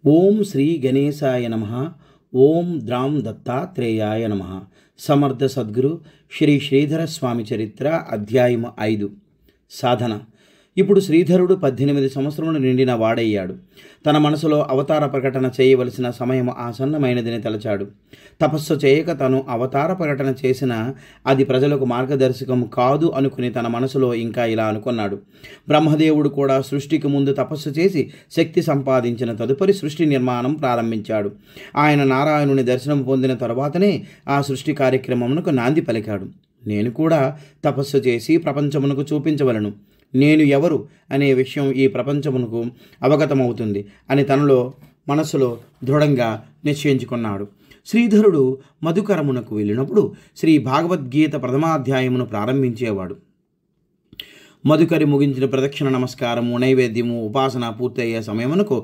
ఓం శ్రీ గణేశాయ నమః. ఓం ద్రాం దత్తాత్రేయాయ నమః. సమర్థ సద్గురు శ్రీ శ్రీధర స్వామి చరిత్ర అధ్యాయం 5. సాధన. ఇప్పుడు శ్రీధరుడు 18 సంవత్సరములు నిండిన వాడయ్యాడు. తన మనసులో అవతార ప్రకటన చేయవలసిన సమయం ఆసన్నమైనదని తలచాడు. తపస్సు చేయక తను అవతార ప్రకటన చేసిన అది ప్రజలకు మార్గదర్శకం కాదు అనుకుని తన మనసులో ఇంకా ఇలా అనుకున్నాడు. బ్రహ్మదేవుడు కూడా సృష్టికి ముందు తపస్సు చేసి శక్తి సంపాదించిన తదుపరి సృష్టి నిర్మాణం ప్రారంభించాడు. ఆయన నారాయణుని దర్శనం పొందిన తరువాతనే ఆ సృష్టి కార్యక్రమమునకు నాంది పలికాడు. నేను కూడా తపస్సు చేసి ప్రపంచమునకు చూపించవలను. నేను ఎవరు అనే విషయం ఈ ప్రపంచమునకు అవగతమవుతుంది అని మనసులో దృఢంగా నిశ్చయించుకున్నాడు. శ్రీధరుడు మధుకరమునకు వెళ్ళినప్పుడు శ్రీ భగవద్గీత ప్రథమాధ్యాయమును ప్రారంభించేవాడు. మధుకరి ముగించిన ప్రదక్షిణ నమస్కారము, నైవేద్యము, ఉపాసన పూర్తయ్యే సమయమునకు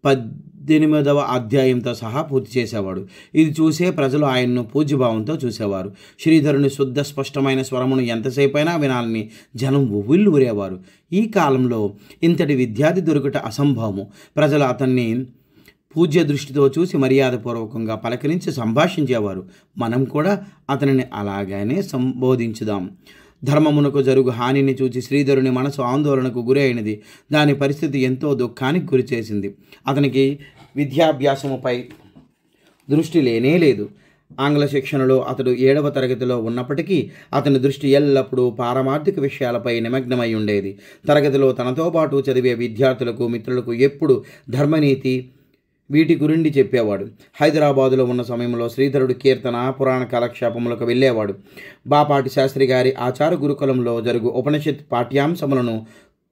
18వ అధ్యాయంతో సహా పూర్తి చేసేవాడు. ఇది చూసే ప్రజలు ఆయన్ను పూజ్యభావంతో చూసేవారు. శ్రీధరుని శుద్ధ స్పష్టమైన స్వరమును ఎంతసేపైనా వినాలని జనం ఉవ్విళ్ళు ఊరేవారు. ఈ కాలంలో ఇంతటి విద్యార్థి దొరుకుట అసంభవము. ప్రజలు అతన్ని పూజ్య దృష్టితో చూసి మర్యాదపూర్వకంగా పలకరించి సంభాషించేవారు. మనం కూడా అతనిని అలాగానే సంబోధించుదాం. ధర్మమునకు జరుగు హానిని చూచి శ్రీధరుని మనసు ఆందోళనకు గురి అయినది. దాని పరిస్థితి ఎంతో దుఃఖానికి గురి చేసింది. అతనికి విద్యాభ్యాసముపై దృష్టి లేనే లేదు. ఆంగ్ల శిక్షణలో అతడు 7వ తరగతిలో ఉన్నప్పటికీ అతని దృష్టి ఎల్లప్పుడూ పారమార్థిక విషయాలపై నిమగ్నమై ఉండేది. తరగతిలో తనతో పాటు చదివే విద్యార్థులకు, మిత్రులకు ఎప్పుడు ధర్మనీతి వీటి గురించి చెప్పేవాడు. హైదరాబాదులో ఉన్న సమయంలో శ్రీధరుడు కీర్తన, పురాణ కాలక్షేపములకు వెళ్ళేవాడు. బాపాటి శాస్త్రి గారి ఆచార గురుకులంలో జరుగు ఉపనిషత్ పాఠ్యాంశములను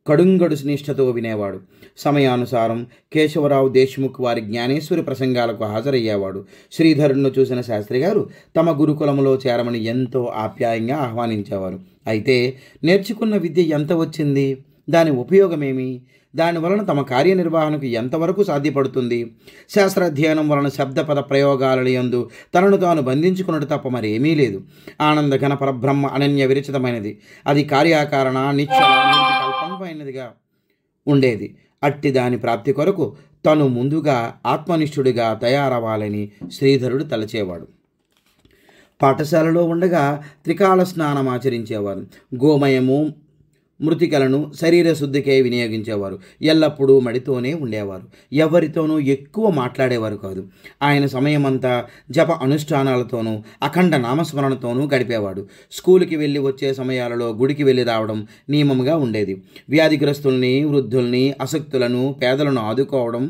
కడుంగడు నిష్ఠతో వినేవాడు. సమయానుసారం కేశవరావు దేశ్ముఖ్ వారి జ్ఞానేశ్వరి ప్రసంగాలకు హాజరయ్యేవాడు. శ్రీధరుడిని చూసిన శాస్త్రి గారు తమ గురుకులంలో చేరమని ఎంతో ఆప్యాయంగా ఆహ్వానించేవారు. అయితే నేర్చుకున్న విద్య ఎంత వచ్చింది? దాని ఉపయోగమేమి? దాని వలన తమ కార్యనిర్వహణకు ఎంతవరకు సాధ్యపడుతుంది? శాస్త్రాధ్యయనం వలన శబ్దపద ప్రయోగాల యందు తనను తాను బంధించుకున్నట్టు తప్ప మరేమీ లేదు. ఆనంద ఘన పరబ్రహ్మ అనన్య విరచితమైనది. అది కార్యాకారణ నిశ్చల కల్పంపైనదిగా ఉండేది. అట్టి దాని ప్రాప్తి కొరకు తను ముందుగా ఆత్మనిష్ఠుడిగా తయారవ్వాలని శ్రీధరుడు తలచేవాడు. పాఠశాలలో ఉండగా త్రికాల స్నానం ఆచరించేవారు. గోమయము, మృతికలను శరీర శుద్ధికే వినియోగించేవారు. ఎల్లప్పుడూ మడితోనే ఉండేవారు. ఎవరితోనూ ఎక్కువ మాట్లాడేవారు కాదు. ఆయన సమయమంతా జప అనుష్ఠానాలతోనూ అఖండ నామస్మరణతోనూ గడిపేవాడు. స్కూలుకి వెళ్ళి వచ్చే సమయాలలో గుడికి వెళ్ళి రావడం నియమంగా ఉండేది. వ్యాధిగ్రస్తుల్ని, వృద్ధుల్ని, అసక్తులను, పేదలను ఆదుకోవడం,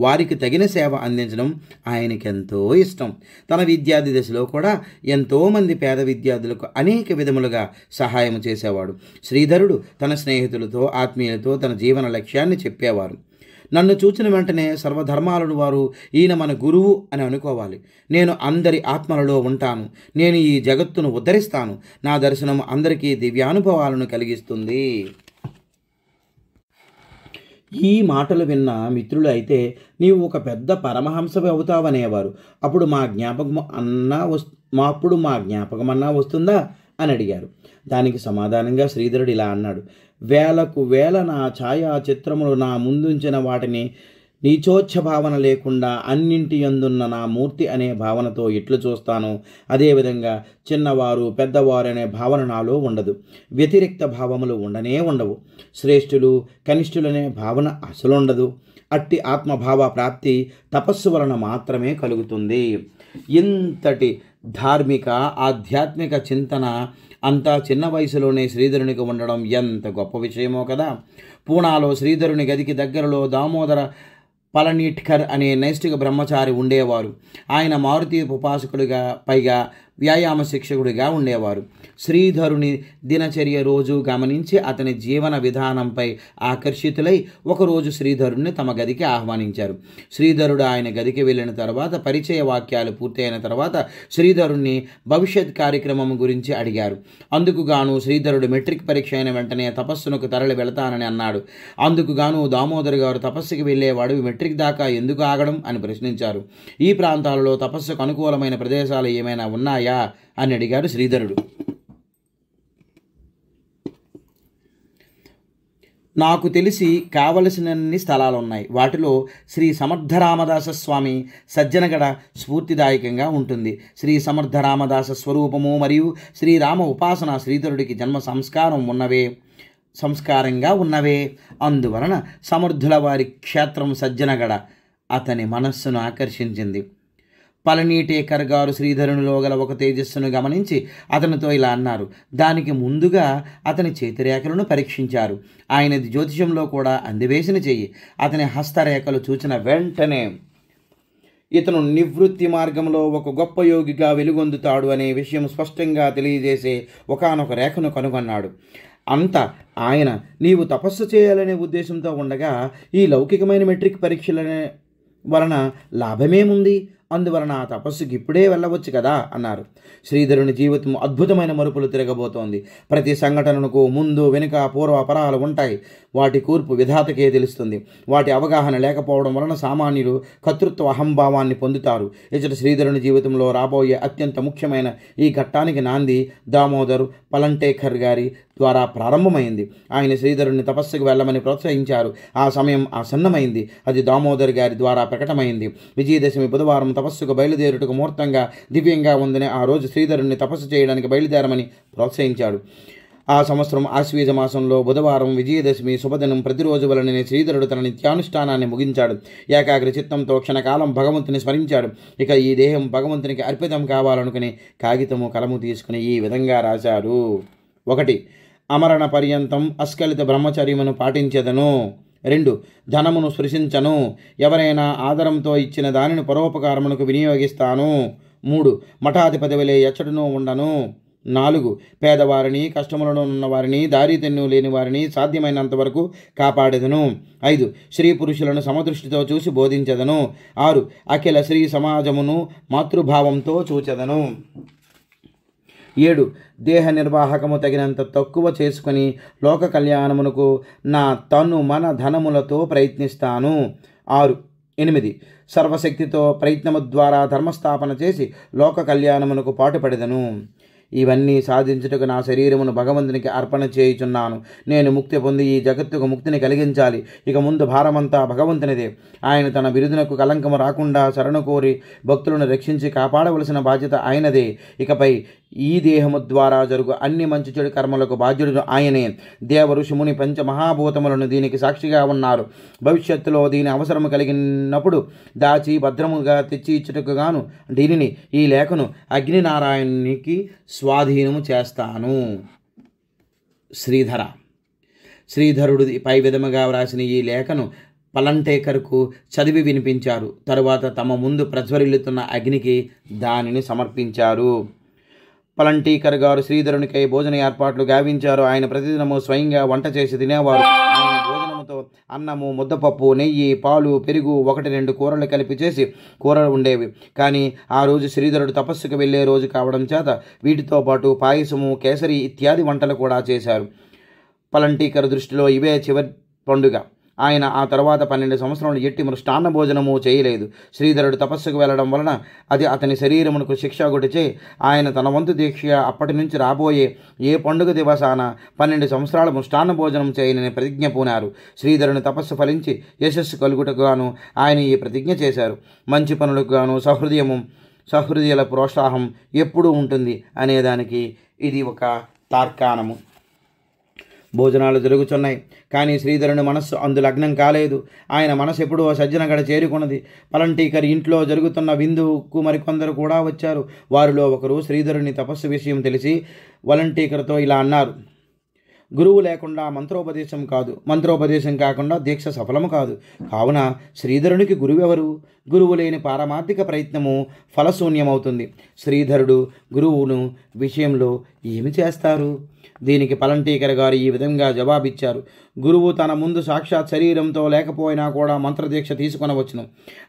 వారికి తగిన సేవ అందించడం ఆయనకెంతో ఇష్టం. తన విద్యార్థి దశలో కూడా ఎంతోమంది పేద విద్యార్థులకు అనేక విధములుగా సహాయం చేసేవాడు. శ్రీధరుడు తన స్నేహితులతో, ఆత్మీయులతో తన జీవన లక్ష్యాన్ని చెప్పేవారు. నన్ను చూచిన వెంటనే సర్వధర్మాలను వారు ఈయన మన గురువు అని అనుకోవాలి. నేను అందరి ఆత్మలలో ఉంటాను. నేను ఈ జగత్తును ఉద్ధరిస్తాను. నా దర్శనం అందరికీ దివ్యానుభవాలను కలిగిస్తుంది. ఈ మాటలు విన్న మిత్రులు అయితే నీవు ఒక పెద్ద పరమహంసవి అవుతావనేవారు. అప్పుడు మా జ్ఞాపకం అన్నా వస్తుందా అని అడిగారు. దానికి సమాధానంగా శ్రీధరుడు ఇలా అన్నాడు. వేలకు వేల నా ఛాయా చిత్రములు నా ముందుంచిన వాటిని నీచోచ్ఛ భావన లేకుండా అన్నింటి యందున్న నా మూర్తి అనే భావనతో ఎట్లు చూస్తానో అదేవిధంగా చిన్నవారు, పెద్దవారు అనే భావన నాలో ఉండదు. వ్యతిరిక్త భావములు ఉండనే ఉండవు. శ్రేష్ఠులు, కనిష్ఠులనే భావన అసలు ఉండదు. అట్టి ఆత్మభావ ప్రాప్తి తపస్సు వలన మాత్రమే కలుగుతుంది. ఇంతటి ధార్మిక, ఆధ్యాత్మిక చింతన అంతా చిన్న వయసులోనే శ్రీధరునికి ఉండడం ఎంత గొప్ప విషయమో కదా. పూనాలో శ్రీధరుని గదికి దగ్గరలో దామోదర పలనీట్కర్ అనే నైష్ఠిక బ్రహ్మచారి ఉండేవారు. ఆయన మారుతి ఉపాసకుడిగా పైగా వ్యాయామ శిక్షకుడిగా ఉండేవారు. శ్రీధరుని దినచర్య రోజు గమనించి అతని జీవన విధానంపై ఆకర్షితులై ఒకరోజు శ్రీధరుని తమ గదికి ఆహ్వానించారు. శ్రీధరుడు ఆయన గదికి వెళ్ళిన తర్వాత పరిచయ వాక్యాలు పూర్తయిన తర్వాత శ్రీధరుణ్ణి భవిష్యత్ కార్యక్రమం గురించి అడిగారు. అందుకు గాను శ్రీధరుడు మెట్రిక్ పరీక్ష అయిన వెంటనే తపస్సునకు తరలి వెళతానని అన్నాడు. అందుకు గాను దామోదర్ గారు తపస్సుకి వెళ్ళేవాడు మెట్రిక్ దాకా ఎందుకు ఆగడం అని ప్రశ్నించారు. ఈ ప్రాంతాలలో తపస్సుకు అనుకూలమైన ప్రదేశాలు ఏమైనా ఉన్నాయా అని అడిగాడు శ్రీధరుడు. నాకు తెలిసి కావలసినన్ని స్థలాలు ఉన్నాయి. వాటిలో శ్రీ సమర్థ రామదాస స్వామి సజ్జనగడ స్ఫూర్తిదాయకంగా ఉంటుంది. శ్రీ సమర్థ రామదాస స్వరూపము మరియు శ్రీరామ ఉపాసన శ్రీధరుడికి జన్మ సంస్కారంగా ఉన్నవే. అందువలన సమర్థుల వారి క్షేత్రం సజ్జనగడ అతని మనస్సును ఆకర్షించింది. పళనీటేకర్ గారు శ్రీధరునిలో గల ఒక తేజస్సును గమనించి అతనితో ఇలా అన్నారు. దానికి ముందుగా అతని చేతిరేఖలను పరీక్షించారు. ఆయనది జ్యోతిషంలో కూడా అందివేసిన చెయ్యి. అతని హస్తరేఖలు చూచిన వెంటనే ఇతను నివృత్తి మార్గంలో ఒక గొప్ప యోగిగా వెలుగొందుతాడు అనే విషయం స్పష్టంగా తెలియజేసే ఒకానొక రేఖను కనుగొన్నాడు. అంత ఆయన నీవు తపస్సు చేయాలనే ఉద్దేశంతో ఉండగా ఈ లౌకికమైన మెట్రిక్ పరీక్షల వలన లాభమేముంది? అందువలన ఆ తపస్సుకి ఇప్పుడే వెళ్ళవచ్చు కదా అన్నారు. శ్రీధరుని జీవితం అద్భుతమైన మలుపులు తిరగబోతోంది. ప్రతి సంఘటనకు ముందు వెనుక పూర్వాపరాలు ఉంటాయి. వాటి కూర్పు విధాతకే తెలుస్తుంది. వాటి అవగాహన లేకపోవడం వలన సామాన్యులు కర్తృత్వ అహంభావాన్ని పొందుతారు. ఇచ్చట శ్రీధరుని జీవితంలో రాబోయే అత్యంత ముఖ్యమైన ఈ ఘట్టానికి నాంది దామోదర్ పలంటేకర్ గారి ద్వారా ప్రారంభమైంది. ఆయన శ్రీధరుని తపస్సుకు వెళ్ళమని ప్రోత్సహించారు. ఆ సమయం ఆసన్నమైంది. అది దామోదర్ గారి ద్వారా ప్రకటమైంది. విజయదశమి బుధవారం తపస్సుకు బయలుదేరుటకు ముహూర్తంగా దివ్యంగా ఉందని ఆ రోజు శ్రీధరుని తపస్సు చేయడానికి బయలుదేరమని ప్రోత్సహించాడు. ఆ సంవత్సరం ఆశ్వీజ మాసంలో బుధవారం విజయదశమి శుభదినం. ప్రతిరోజు వలననే శ్రీధరుడు తన నిత్యానుష్ఠానాన్ని ముగించాడు. ఏకాగ్ర చిత్తంతో క్షణకాలం భగవంతుని స్మరించాడు. ఇక ఈ దేహం భగవంతునికి అర్పితం కావాలనుకుని కాగితము కలము తీసుకుని ఈ విధంగా రాశారు. 1. అమరణ పర్యంతం అస్ఖలిత బ్రహ్మచర్యమును పాటించెదను. 2. ధనమును స్పృశించను. ఎవరైనా ఆదరంతో ఇచ్చిన దానిని పరోపకారమునకు వినియోగిస్తాను. 3. మఠాధిపతి వలె ఎచ్చటనూ ఉండను. 4. పేదవారిని, కష్టములను ఉన్నవారిని, దారితెన్ను లేని వారిని సాధ్యమైనంత వరకు కాపాడెదను. 5. స్త్రీ పురుషులను సమదృష్టితో చూసి బోధించెదను. 6. అఖిల స్త్రీ సమాజమును మాతృభావంతో చూచెదను. 7. దేహ నిర్వాహకము తగినంత తక్కువ చేసుకుని లోక కళ్యాణమునకు నా తను మన ధనములతో ప్రయత్నిస్తాను. 8. సర్వశక్తితో ప్రయత్నము ద్వారా ధర్మస్థాపన చేసి లోక కళ్యాణమునకు పాటుపడెదను. ఇవన్నీ సాధించుటకు నా శరీరమును భగవంతునికి అర్పణ చేయుచున్నాను. నేను ముక్తి పొంది ఈ జగత్తుకు ముక్తిని కలిగించాలి. ఇక ముందు భారమంతా భగవంతునిదే. ఆయన తన బిరుదునకు కలంకము రాకుండా శరణు కోరి భక్తులను రక్షించి కాపాడవలసిన బాధ్యత ఆయనదే. ఇకపై ఈ దేహము ద్వారా జరుగు అన్ని మంచి చెడు కర్మలకు బాధ్యుడు ఆయనే. దేవ ఋషిముని పంచమహాభూతములను దీనికి సాక్షిగా ఉన్నారు. భవిష్యత్తులో దీని అవసరము కలిగినప్పుడు దాచి భద్రముగా తెచ్చి ఇచ్చుటకు గాను దీనిని ఈ లేఖను అగ్నినారాయణునికి స్వాధీనము చేస్తాను. శ్రీధరుడు పై విధముగా వ్రాసిన ఈ లేఖను పలంటేకర్కు చదివి వినిపించారు. తరువాత తమ ముందు ప్రజ్వరిల్లుతున్న అగ్నికి దానిని సమర్పించారు. పలంటీకర్ గారు శ్రీధరునికై భోజన ఏర్పాట్లు గావించారు. ఆయన ప్రతిదినము స్వయంగా వంట చేసి తినేవారు. ఆయన భోజనముతో అన్నము, ముద్దపప్పు, నెయ్యి, పాలు, పెరుగు, 1-2 కూరలు కలిపి చేసి కూరలు ఉండేవి. కానీ ఆ రోజు శ్రీధరుడు తపస్సుకు వెళ్ళే రోజు కావడం చేత వీటితో పాటు పాయసము, కేసరి ఇత్యాది వంటలు కూడా చేశారు. పలంటీకర్ దృష్టిలో ఇవే చివరి పండుగ. ఆయన ఆ తర్వాత 12 సంవత్సరాలు ఎట్టి మృష్టాన్న భోజనము చేయలేదు. శ్రీధరుడు తపస్సుకు వెళ్ళడం వలన అది అతని శరీరమునకు శిక్షాగుడిచే ఆయన తన వంతు దీక్ష అప్పటి నుంచి రాబోయే ఏ పండుగ దివసాన 12 సంవత్సరాల మృష్టాన్న భోజనం చేయనని ప్రతిజ్ఞ పూనారు. శ్రీధరుని తపస్సు ఫలించి యశస్సు కలుగుటకు గాను ఆయన ఈ ప్రతిజ్ఞ చేశారు. మంచి పనులకు గాను సహృదయుల ప్రోత్సాహం ఎప్పుడూ ఉంటుంది అనేదానికి ఇది ఒక తార్కాణము. భోజనాలు జరుగుతున్నాయి. కానీ శ్రీధరుని మనస్సు అందు లగ్నం కాలేదు. ఆయన మనసు ఎప్పుడూ సజ్జనగడ చేరుకున్నది. పలంటీకర్ ఇంట్లో జరుగుతున్న విందుకు మరికొందరు కూడా వచ్చారు. వారిలో ఒకరు శ్రీధరుని తపస్సు విషయం తెలిసి వలంటీకర్తో ఇలా అన్నారు. గురువు లేకుండా మంత్రోపదేశం కాదు, మంత్రోపదేశం కాకుండా దీక్ష సఫలము కాదు. కావున శ్రీధరునికి గురువెవరు? గురువు లేని పారమార్థిక ప్రయత్నము ఫలశూన్యమవుతుంది. శ్రీధరుడు గురువును విషయంలో ఏమి చేస్తారు? దీనికి పలంటీకర్ గారు ఈ విధంగా జవాబిచ్చారు. గురువు తన ముందు సాక్షాత్ శరీరంతో లేకపోయినా కూడా మంత్రదీక్ష తీసుకొనవచ్చును.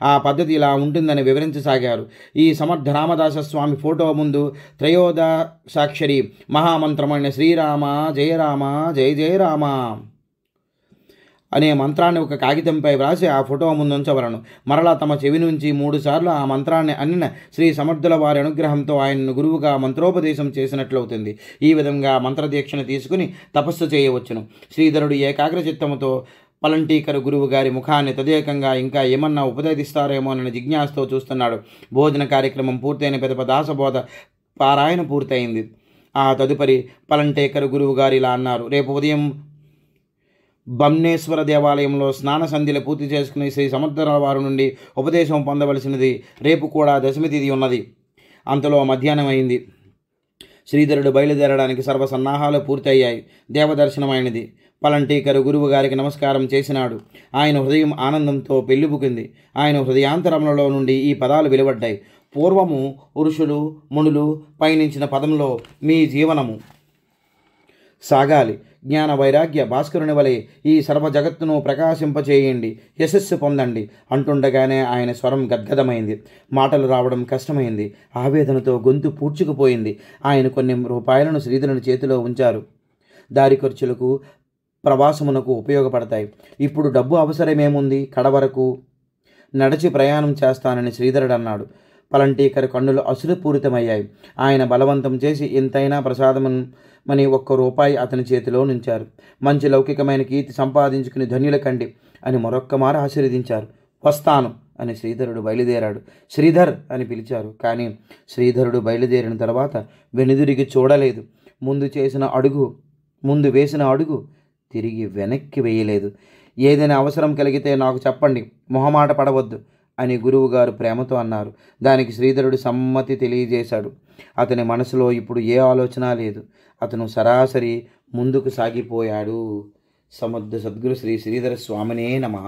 ఆ పద్ధతి ఇలా ఉంటుందని వివరించసాగారు. ఈ సమర్థ రామదాస స్వామి ఫోటో ముందు త్రయోదశాక్షరి మహామంత్రమైన శ్రీరామ జయ రామ జయ జయ రామ అనే మంత్రాన్ని ఒక కాగితంపై వ్రాసి ఆ ఫోటో ముందుంచవలను. మరలా తమ చెవి నుంచి 3 సార్లు ఆ మంత్రాన్ని అన్నిన శ్రీ సమర్థుల వారి అనుగ్రహంతో ఆయనను గురువుగా మంత్రోపదేశం చేసినట్లవుతుంది. ఈ విధంగా మంత్రదీక్షను తీసుకుని తపస్సు చేయవచ్చును. శ్రీధరుడు ఏకాగ్రచిత్తముతో పలంటీకరు గురువు గారి ముఖాన్ని తదేకంగా ఇంకా ఏమన్నా ఉపదేశిస్తారేమోనని జిజ్ఞాసతో చూస్తున్నాడు. భోజన కార్యక్రమం పూర్తయిన పిదప దాసబోధ పారాయణ పూర్తయింది. ఆ తదుపరి పలంటేకరు గురువు గారు ఇలా అన్నారు: రేపు ఉదయం బమ్నేశ్వర దేవాలయంలో స్నాన సంధ్యలు పూర్తి చేసుకుని శ్రీ సమర్థుల వారి నుండి ఉపదేశం పొందవలసినది. రేపు కూడా దశమి తిథి ఉన్నది. అంతలో మధ్యాహ్నం అయింది. శ్రీధరుడు బయలుదేరడానికి సర్వ సన్నాహాలు పూర్తయ్యాయి. దేవదర్శనమైనది. పలంటీకరు గురువు గారికి నమస్కారం చేసినాడు. ఆయన హృదయం ఆనందంతో పెళ్లిబుకింది. ఆయన హృదయాంతరములలో నుండి ఈ పదాలు వెలువడ్డాయి: పూర్వము పురుషులు మునులు పయనించిన పదంలో మీ జీవనము సాగాలి. జ్ఞాన వైరాగ్య భాస్కరుని వలె ఈ సర్వ జగత్తును ప్రకాశింపచేయండి, యశస్సు పొందండి అంటుండగానే ఆయన స్వరం గద్గదమైంది. మాటలు రావడం కష్టమైంది. ఆవేదనతో గొంతు పూడ్చుకుపోయింది. ఆయన కొన్ని రూపాయలను శ్రీధరుని చేతిలో ఉంచారు. దారి ఖర్చులకు ప్రవాసమునకు ఉపయోగపడతాయి. ఇప్పుడు డబ్బు అవసరమేముంది, కడవరకు నడిచి ప్రయాణం చేస్తానని శ్రీధరుడు అన్నాడు. పలంటీకర్ కన్నులు అసురుపూరితమయ్యాయి. ఆయన బలవంతం చేసి ఎంతైనా ప్రసాదమని 1 రూపాయి అతని చేతిలో నుంచారు. మంచి లౌకికమైన కీర్తి సంపాదించుకుని ధన్యుల కండి అని మరొక్కమారు ఆశీర్వదించారు. వస్తాను అని శ్రీధరుడు బయలుదేరాడు. శ్రీధర్ అని పిలిచారు. కానీ శ్రీధరుడు బయలుదేరిన తర్వాత వెనుదిరిగి చూడలేదు. ముందు వేసిన అడుగు తిరిగి వెనక్కి వేయలేదు. ఏదైనా అవసరం కలిగితే నాకు చెప్పండి, మొహమాట పడవద్దు అని గురువుగారు ప్రేమతో అన్నారు. దానికి శ్రీధరుడు సమ్మతి తెలియజేశాడు. అతని మనసులో ఇప్పుడు ఏ ఆలోచన లేదు. అతను సరాసరి ముందుకు సాగిపోయాడు. సమర్థ సద్గురు శ్రీ శ్రీధర స్వామినే నమః.